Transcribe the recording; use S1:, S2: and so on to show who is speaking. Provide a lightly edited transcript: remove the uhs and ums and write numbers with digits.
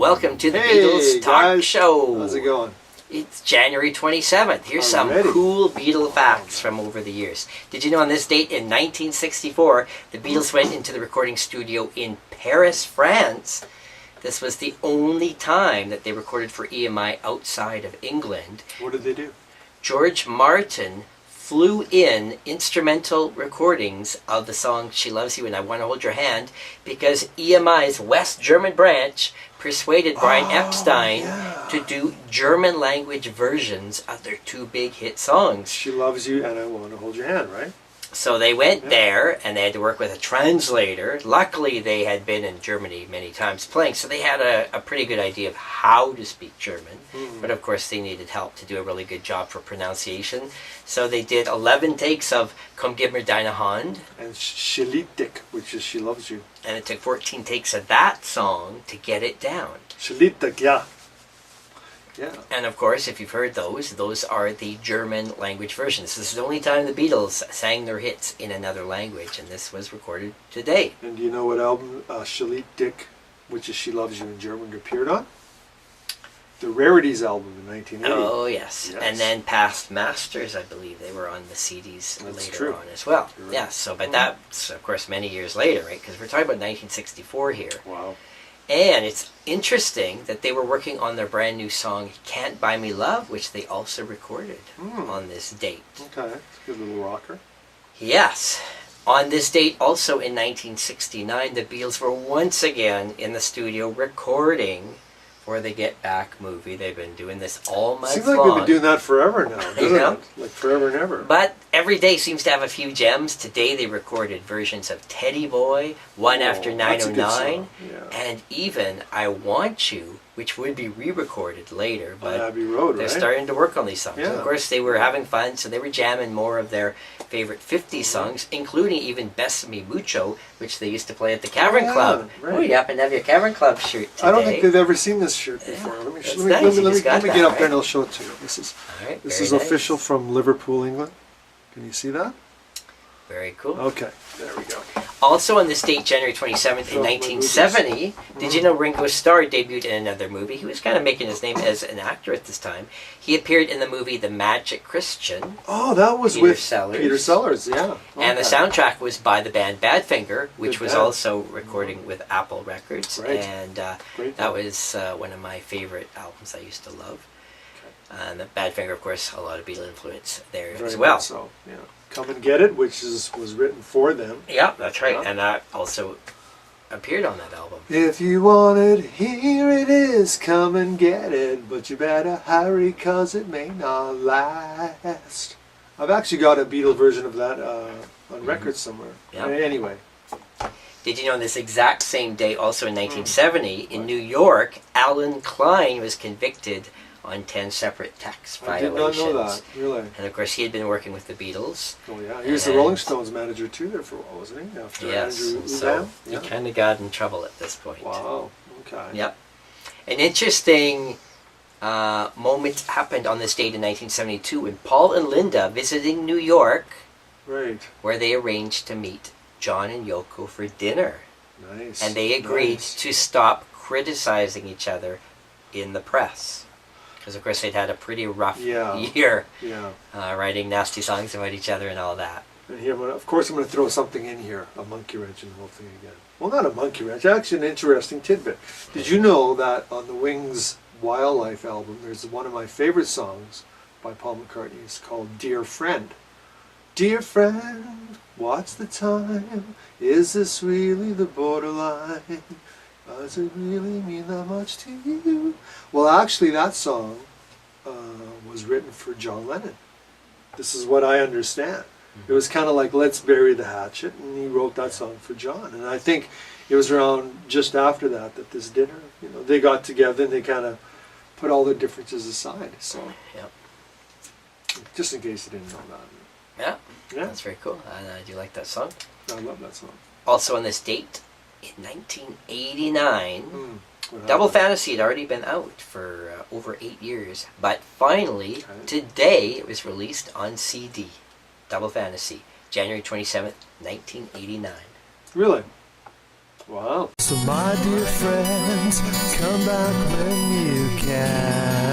S1: welcome to the
S2: Hey,
S1: Beatles Talk
S2: guys.
S1: Show.
S2: How's it going?
S1: It's January 27th. Here's some cool Beatle facts from over the years. Did you know on this date in 1964, the Beatles went into the recording studio in Paris, France. This was the only time that they recorded for EMI outside of England.
S2: What did they do?
S1: George Martin flew in instrumental recordings of the song She Loves You and I Want to Hold Your Hand because EMI's West German branch persuaded Brian Epstein to do German language versions of their two big hit songs.
S2: She Loves You and I Want to Hold Your Hand, right?
S1: So they went there and they had to work with a translator. Luckily they had been in Germany many times playing, so they had a pretty good idea of how to speak German. But of course they needed help to do a really good job for pronunciation. So they did 11 takes of Komm gib mir deine Hand.
S2: And She liebt dich, which is She Loves You.
S1: And it took 14 takes of that song to get it down.
S2: She liebt dich, yeah. Yeah.
S1: And of course, if you've heard those are the German language versions. This is the only time the Beatles sang their hits in another language, and this was recorded today.
S2: And do you know what album She liebt dich, which is She Loves You in German, appeared on? The Rarities album in 1980.
S1: Oh, yes. And then Past Masters, I believe, they were on the CDs later on as well.
S2: Right.
S1: Yeah, so, but that's, of course, many years later, right? Because we're talking about 1964 here.
S2: Wow.
S1: And it's interesting that they were working on their brand new song, Can't Buy Me Love, which they also recorded on this date.
S2: Okay, good little rocker.
S1: Yes. On this date, also in 1969, the Beatles were once again in the studio recording for the Get Back movie. They've been doing this all month
S2: Seems like
S1: long.
S2: they've been doing that forever now, doesn't it? Like forever and ever.
S1: But every day seems to have a few gems. Today they recorded versions of Teddy Boy, One After
S2: That's a good
S1: 909,
S2: song. Yeah.
S1: and even I Want You, which would be re-recorded later. But
S2: Abbey Road,
S1: they're
S2: right?
S1: starting to work on these songs.
S2: Yeah.
S1: Of course, they were having fun, so they were jamming more of their favorite 50s songs, including even Besame Mucho, which they used to play at the Cavern Club.
S2: Right.
S1: Oh, you happen to have your Cavern Club shirt today.
S2: I don't think they've ever seen this shirt before.
S1: Yeah,
S2: Let me
S1: that's
S2: let me,
S1: nice.
S2: let me,
S1: You
S2: let me,
S1: just got
S2: let me
S1: that,
S2: get up
S1: right?
S2: there and I'll show it to you. This is
S1: All right,
S2: this
S1: very
S2: is
S1: nice.
S2: official from Liverpool, England. Can you see that?
S1: Very cool.
S2: Okay, there we go.
S1: Also on this date, January 27th in
S2: From my
S1: 1970, did you know Ringo Starr debuted in another movie? He was kind of making his name as an actor at this time. He appeared in the movie The Magic Christian.
S2: Oh, that was
S1: Peter
S2: with
S1: Sellers.
S2: Peter Sellers, yeah.
S1: And the
S2: Okay.
S1: soundtrack was by the band Badfinger, which
S2: Good
S1: was
S2: band.
S1: also recording with Apple Records.
S2: Right.
S1: And
S2: Great
S1: that
S2: band.
S1: was one of my favorite albums I used to love. And the Badfinger, of course, a lot of Beatle influence there
S2: Very
S1: as well.
S2: much so, yeah. Come and Get It, which was written for them.
S1: Yeah, that's right.
S2: Yeah.
S1: And that also appeared on that album.
S2: If you want it, here it is, come and get it, but you better hurry 'cause it may not last. I've actually got a Beatle version of that on record somewhere.
S1: Yeah.
S2: Anyway.
S1: Did you know on this exact same day, also in 1970, in New York, Alan Klein was convicted on 10 separate tax
S2: I did
S1: violations.
S2: not know that, really.
S1: And of course, he had been working with the Beatles.
S2: Oh yeah, he was the Rolling Stones manager too there for a while, wasn't he? After
S1: Yes,
S2: Andrew
S1: so
S2: Udan?
S1: he
S2: Yeah.
S1: kind of got in trouble at this point.
S2: Wow, okay.
S1: Yep. An interesting moment happened on this date in 1972 when Paul and Linda visiting New York,
S2: Right,
S1: where they arranged to meet John and Yoko for dinner.
S2: nice.
S1: And they agreed
S2: Nice.
S1: to stop criticizing each other in the press. Because, of course, they'd had a pretty rough year
S2: Yeah.
S1: writing nasty songs about each other and all that.
S2: And here, of course, I'm going to throw something in here, a monkey wrench in the whole thing again. Well, not a monkey wrench, actually an interesting tidbit. Did you know that on the Wings Wildlife album, there's one of my favorite songs by Paul McCartney. It's called Dear Friend. Dear friend, what's the time? Is this really the borderline? Does it really mean that much to you? Well, actually, that song was written for John Lennon. This is what I understand. It was kind of like Let's Bury the Hatchet, and he wrote that song for John. And I think it was around just after that this dinner, they got together and they kind of put all their differences aside. So,
S1: Yep.
S2: just in case you didn't know that.
S1: Yeah,
S2: Yeah,
S1: that's very cool. Do you like that song?
S2: I love that song.
S1: Also on this date, in 1989,
S2: What
S1: Double
S2: happened?
S1: Fantasy had already been out for over 8 years, but finally, today, it was released on CD. Double Fantasy, January 27th, 1989.
S2: Really? Wow.
S3: So my dear friends, come back when you can.